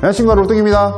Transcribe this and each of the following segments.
안녕하십니까, 롯동입니다.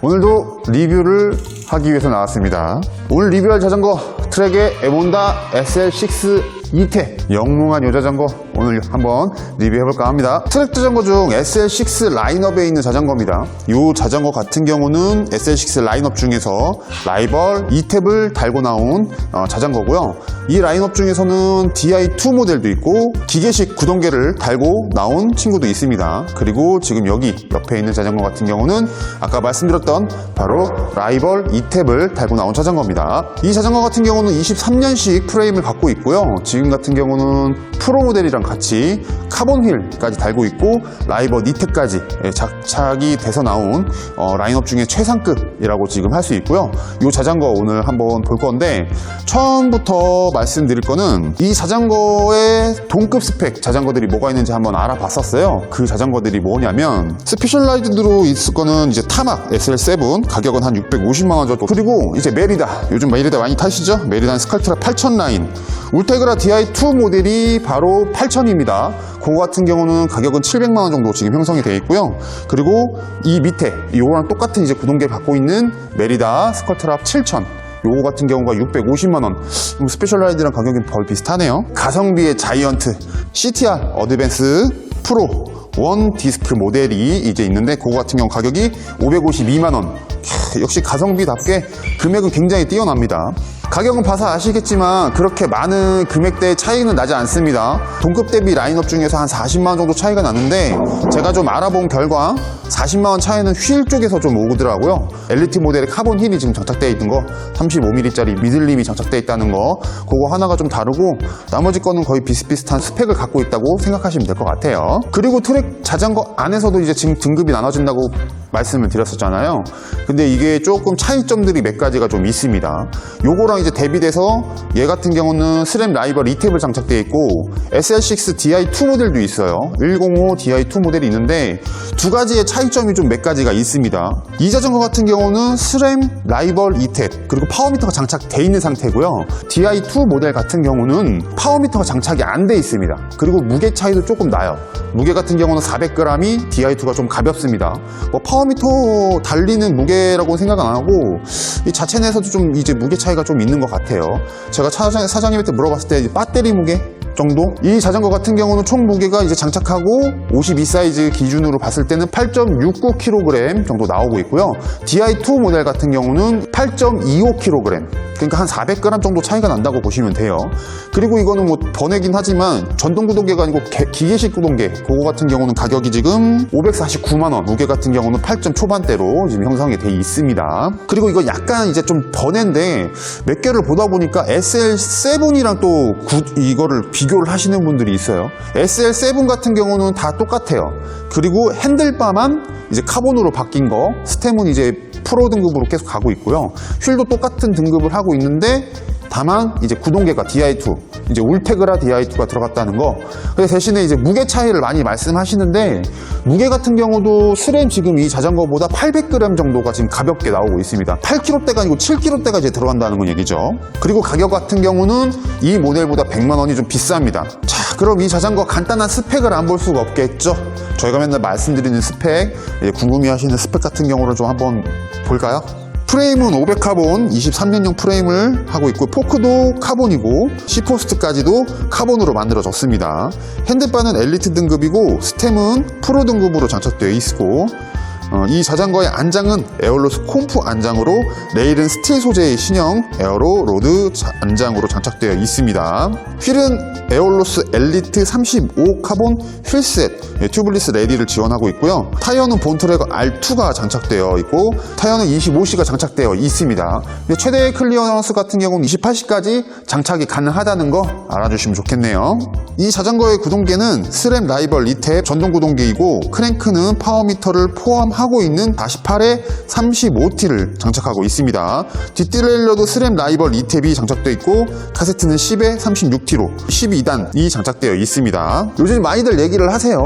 오늘도 리뷰를 하기 위해서 나왔습니다. 오늘 리뷰할 자전거 트랙의 에몬다 SL6 2태 영롱한 요 자전거 오늘 한번 리뷰해볼까 합니다. 트랙 자전거 중 SL6 라인업에 있는 자전거입니다. 이 자전거 같은 경우는 SL6 라인업 중에서 라이벌 2탭을 달고 나온 자전거고요. 이 라인업 중에서는 DI2 모델도 있고 기계식 구동계를 달고 나온 친구도 있습니다. 그리고 지금 여기 옆에 있는 자전거 같은 경우는 아까 말씀드렸던 바로 라이벌 2탭을 달고 나온 자전거입니다. 이 자전거 같은 경우는 23년식 프레임을 갖고 있고요. 지금 같은 경우는 프로 모델이랑 같이 카본 휠까지 달고 있고 라이벌 2탭까지 장착이 돼서 나온 라인업 중에 최상급이라고 지금 할 수 있고요. 이 자전거 오늘 한번 볼 건데 처음부터 말씀드릴 거는 이 자전거의 동급 스펙 자전거들이 뭐가 있는지 한번 알아봤었어요. 그 자전거들이 뭐냐면 스페셜라이즈드로 있을 거는 이제 타막 SL7 가격은 한 650만원 정도, 그리고 이제 메리다, 요즘 메리다 많이 타시죠? 메리다 스컬트라 8000 라인, 울테그라 DI2 모델이 바로 8000입니다. 그거 같은 경우는 가격은 700만원 정도 지금 형성이 되어 있고요. 그리고 이 밑에 이거랑 똑같은 이제 구동계를 갖고 있는 메리다 스컬트라 7000, 요거 같은 경우가 650만원. 스페셜라이즈랑 가격이 거의 비슷하네요. 가성비의 자이언트 CTR 어드밴스 프로 원 디스크 모델이 이제 있는데 그거 같은 경우 가격이 552만원. 역시 가성비답게 금액은 굉장히 뛰어납니다. 가격은 봐서 아시겠지만 그렇게 많은 금액대의 차이는 나지 않습니다. 동급 대비 라인업 중에서 한 40만원 정도 차이가 나는데 제가 좀 알아본 결과 40만원 차이는 휠 쪽에서 좀 오더라고요. 엘리트 모델의 카본 휠이 지금 장착되어 있는 거, 35mm짜리 미들림이 장착되어 있다는 거, 그거 하나가 좀 다르고 나머지 거는 거의 비슷비슷한 스펙을 갖고 있다고 생각하시면 될 것 같아요. 그리고 트랙 자전거 안에서도 이제 지금 등급이 나눠진다고 말씀을 드렸었잖아요. 근데 이게 조금 차이점들이 몇 가지가 좀 있습니다. 요거랑 이제 대비돼서 얘 같은 경우는 스램 라이벌 2탭을 장착되어 있고 SL6 DI2 모델도 있어요. 105 DI2 모델이 있는데 두 가지의 차이점이 좀 몇 가지가 있습니다. 이 자전거 같은 경우는 스램 라이벌 2탭 그리고 파워미터가 장착되어 있는 상태고요. DI2 모델 같은 경우는 파워미터가 장착이 안 돼 있습니다. 그리고 무게 차이도 조금 나요. 무게 같은 경우는 400g이 DI2가 좀 가볍습니다. 뭐 파워미터 달리는 무게라고 생각 안 하고 이 자체 내에서도 좀 이제 무게 차이가 좀 있는 것 같아요. 제가 사장님한테 물어봤을 때 배터리 무게 정도? 이 자전거 같은 경우는 총 무게가 이제 장착하고 52 사이즈 기준으로 봤을 때는 8.69kg 정도 나오고 있고요. DI2 모델 같은 경우는 8.25kg, 그러니까 한 400g 정도 차이가 난다고 보시면 돼요. 그리고 이거는 뭐 번외긴 하지만 전동 구동계가 아니고 기계식 구동계, 그거 같은 경우는 가격이 지금 549만원, 무게 같은 경우는 8점 초반대로 지금 형성이 되어 있습니다. 그리고 이거 약간 이제 좀 번외인데 몇 개를 보다 보니까 SL7이랑 또 이거를 비교를 하시는 분들이 있어요. SL7 같은 경우는 다 똑같아요. 그리고 핸들바만 이제 카본으로 바뀐 거, 스템은 이제 프로 등급으로 계속 가고 있고요. 휠도 똑같은 등급을 하고 있는데 다만 이제 구동계가 DI2, 이제 울테그라 DI2가 들어갔다는 거. 그래서 대신에 이제 무게 차이를 많이 말씀하시는데 무게 같은 경우도 스램 지금 이 자전거보다 800g 정도가 지금 가볍게 나오고 있습니다. 8kg대가 아니고 7kg대가 이제 들어간다는 건 얘기죠. 그리고 가격 같은 경우는 이 모델보다 100만원이 좀 비쌉니다. 자, 그럼 이 자전거 간단한 스펙을 안 볼 수가 없겠죠. 저희가 맨날 말씀드리는 스펙, 궁금해하시는 스펙 같은 경우를 좀 한번 볼까요? 프레임은 500 카본 23년형 프레임을 하고 있고 포크도 카본이고 C포스트까지도 카본으로 만들어졌습니다. 핸들바는 엘리트 등급이고 스템은 프로 등급으로 장착되어 있고 이 자전거의 안장은 에어로스 콤프 안장으로 레일은 스틸 소재의 신형 에어로 로드 안장으로 장착되어 있습니다. 휠은 에어로스 엘리트 35 카본 휠셋 튜블리스 레디를 지원하고 있고요. 타이어는 본트랙 R2가 장착되어 있고 타이어는 25C가 장착되어 있습니다. 최대 클리어런스 같은 경우는 28C까지 장착이 가능하다는 거 알아주시면 좋겠네요. 이 자전거의 구동계는 스램 라이벌 2탭 전동 구동계이고 크랭크는 파워미터를 포함하고 있는 48에 35T를 장착하고 있습니다. 뒷디레일러도 스램 라이벌 2탭이 장착되어 있고 카세트는 10에 36T로 12단이 장착되어 있습니다. 요즘 많이들 얘기를 하세요.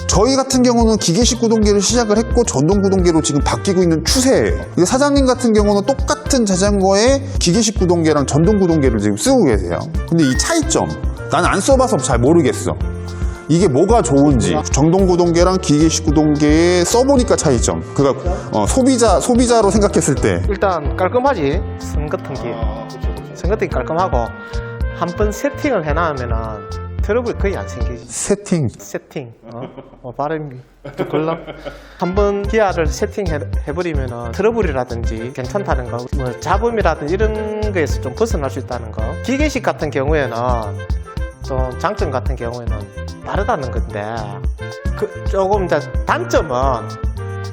저희 같은 경우는 기계식 구동계를 시작을 했고 전동 구동계로 지금 바뀌고 있는 추세예요. 사장님 같은 경우는 똑같은 자전거에 기계식 구동계랑 전동 구동계를 지금 쓰고 계세요. 근데 이 차이점, 나는 안 써봐서 잘 모르겠어. 이게 뭐가 좋은지 정동구동계랑 기계식 구동계의 써보니까 차이점. 그러니까 소비자로 생각했을 때 일단 깔끔하지. 선거통기. 선거통기 깔끔하고 한 번 세팅을 해놔면은 트러블이 거의 안 생기지. 세팅. 발음이 좀 걸러. 한번 기아를 세팅해버리면은 트러블이라든지 괜찮다는 거, 뭐 잡음이라든지 이런 거에서 좀 벗어날 수 있다는 거. 기계식 같은 경우에는 또 장점 같은 경우에는 다르다는 건데, 조금 이제 단점은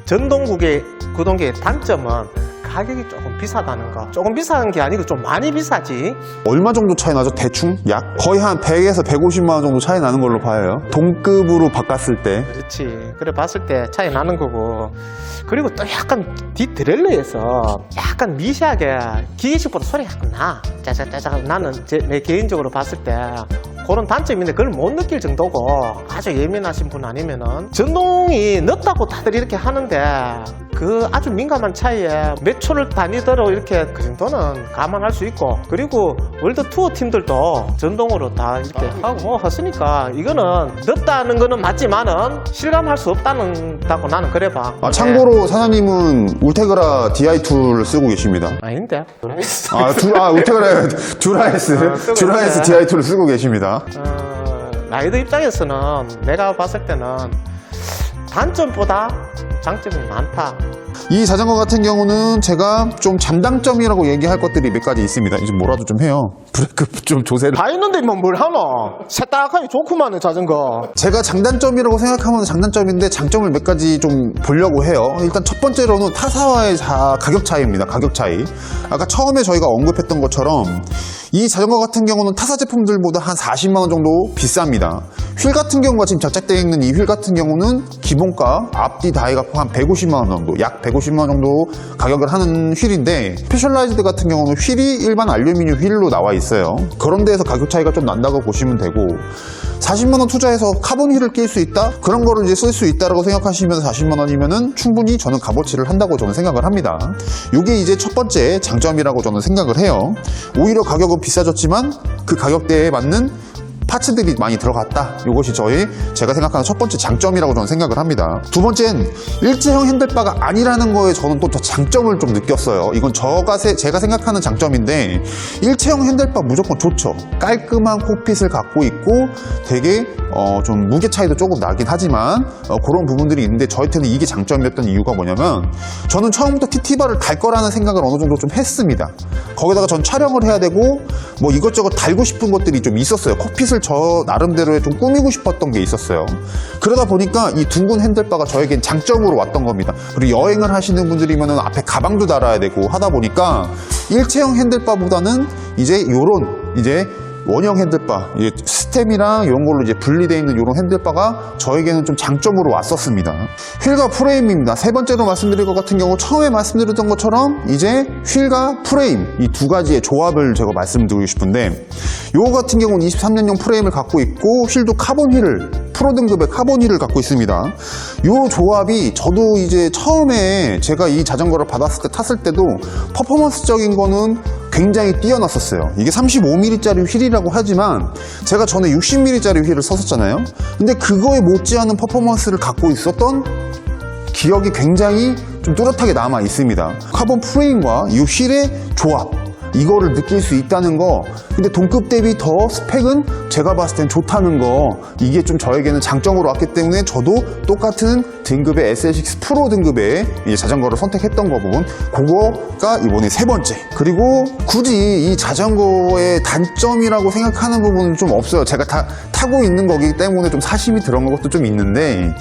전동구동계의 단점은 가격이 조금 비싸다는 거. 조금 비싼 게 아니고 좀 많이 비싸지. 얼마 정도 차이 나죠? 대충? 약? 거의 한 100에서 150만 원 정도 차이 나는 걸로 봐요. 동급으로 바꿨을 때. 그렇지. 그래 봤을 때 차이 나는 거고. 그리고 또 약간 뒷드렐러에서 약간 미세하게 기계식보다 소리가 약간 나. 짜자짜자. 나는 내 개인적으로 봤을 때 그런 단점인데 그걸 못 느낄 정도고, 아주 예민하신 분 아니면은 전동이 늦다고 다들 이렇게 하는데 그 아주 민감한 차이에 몇 초를 다니더라도 이렇게 그 정도는 감안할 수 있고, 그리고 월드 투어 팀들도 전동으로 다 이렇게 하고 했으니까 이거는 늦다는 거는 맞지만은 실감할 수 없다고 나는 그래 봐. 참고로 사장님은 울테그라 DI2를 쓰고 계십니다. 아닌데? 울테그라 듀라이스 DI2를 쓰고 계십니다. 라이더 입장에서는 내가 봤을 때는 단점보다 장점이 많다. 이 자전거 같은 경우는 제가 좀 장단점이라고 얘기할 것들이 몇 가지 있습니다. 이제 뭐라도 좀 해요. 브레이크 좀 조세를. 다 있는데 뭘 하노? 새딱하니 좋구만은 자전거. 제가 장단점이라고 생각하면 장단점인데 장점을 몇 가지 좀 보려고 해요. 일단 첫 번째로는 타사와의 가격 차이입니다. 가격 차이. 아까 처음에 저희가 언급했던 것처럼 이 자전거 같은 경우는 타사 제품들보다 한 40만 원 정도 비쌉니다. 휠 같은 경우가 지금 장착되어 있는 이 휠 같은 경우는 기본가 앞뒤 다이가 포함 150만 원 정도, 약 150만 원 정도 가격을 하는 휠인데, 스페셜라이즈드 같은 경우는 휠이 일반 알루미늄 휠로 나와 있어요. 그런 데에서 가격 차이가 좀 난다고 보시면 되고, 40만 원 투자해서 카본 휠을 낄 수 있다? 그런 거를 이제 쓸 수 있다라고 생각하시면 40만 원이면은 충분히 저는 값어치를 한다고 저는 생각을 합니다. 이게 이제 첫 번째 장점이라고 저는 생각을 해요. 오히려 가격은 비싸졌지만 그 가격대에 맞는 파츠들이 많이 들어갔다. 이것이 제가 생각하는 첫 번째 장점이라고 저는 생각을 합니다. 두 번째는 일체형 핸들바가 아니라는 거에 저는 또 더 장점을 좀 느꼈어요. 이건 제가 생각하는 장점인데, 일체형 핸들바 무조건 좋죠. 깔끔한 콕핏을 갖고 있고 되게 좀 무게 차이도 조금 나긴 하지만 그런 부분들이 있는데, 저한테는 이게 장점이었던 이유가 뭐냐면, 저는 처음부터 TT바를 달 거라는 생각을 어느 정도 좀 했습니다. 거기다가 전 촬영을 해야 되고 뭐 이것저것 달고 싶은 것들이 좀 있었어요. 콕핏을 저 나름대로의 좀 꾸미고 싶었던 게 있었어요. 그러다 보니까 이 둥근 핸들바가 저에겐 장점으로 왔던 겁니다. 그리고 여행을 하시는 분들이면 앞에 가방도 달아야 되고 하다 보니까 일체형 핸들바보다는 이제 원형 핸들바, 스템이랑 이런 걸로 이제 분리되어 있는 이런 핸들바가 저에게는 좀 장점으로 왔었습니다. 휠과 프레임입니다. 세 번째로 말씀드릴 것 같은 경우, 처음에 말씀드렸던 것처럼 이제 휠과 프레임, 이 두 가지의 조합을 제가 말씀드리고 싶은데, 요거 같은 경우는 23년형 프레임을 갖고 있고 휠도 카본 휠을, 프로 등급의 카본 휠을 갖고 있습니다. 요 조합이 저도 이제 처음에 제가 이 자전거를 받았을 때 탔을 때도 퍼포먼스적인 거는 굉장히 뛰어났었어요. 이게 35mm짜리 휠이라고 하지만 제가 전에 60mm짜리 휠을 썼었잖아요. 근데 그거에 못지않은 퍼포먼스를 갖고 있었던 기억이 굉장히 좀 뚜렷하게 남아 있습니다. 카본 프레임과 이 휠의 조합, 이거를 느낄 수 있다는 거. 근데 동급 대비 더 스펙은 제가 봤을 땐 좋다는 거, 이게 좀 저에게는 장점으로 왔기 때문에 저도 똑같은 등급의 SL6 프로 등급의 자전거를 선택했던 거 부분, 그거가 이번에 세 번째. 그리고 굳이 이 자전거의 단점이라고 생각하는 부분은 좀 없어요. 제가 타고 있는 거기 때문에 좀 사심이 들어간 것도 좀 있는데,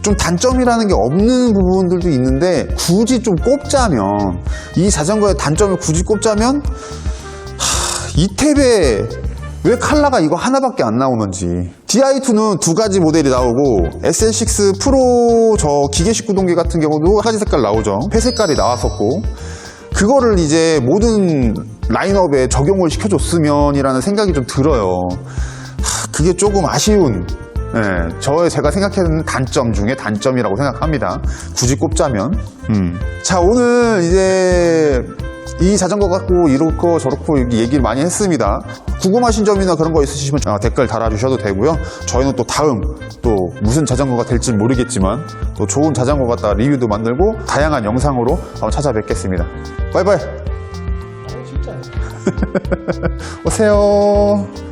좀 단점이라는 게 없는 부분들도 있는데, 굳이 좀 꼽자면, 이 자전거의 단점을 굳이 꼽자면, 이 탭에 왜 컬러가 이거 하나밖에 안 나오는지. DI2는 두 가지 모델이 나오고, SL6 프로 저 기계식 구동계 같은 경우도 한 가지 색깔 나오죠. 회색깔이 나왔었고, 그거를 이제 모든 라인업에 적용을 시켜줬으면이라는 생각이 좀 들어요. 그게 조금 아쉬운, 제가 생각하는 단점 중에 단점이라고 생각합니다. 굳이 꼽자면. 자, 오늘 이제 이 자전거 갖고 이렇고 저렇고 얘기를 많이 했습니다. 궁금하신 점이나 그런 거 있으시면 댓글 달아주셔도 되고요. 저희는 또 다음 또 무슨 자전거가 될지 모르겠지만 또 좋은 자전거 갖다 리뷰도 만들고 다양한 영상으로 한번 찾아뵙겠습니다. 바이바이. 진짜. 오세요.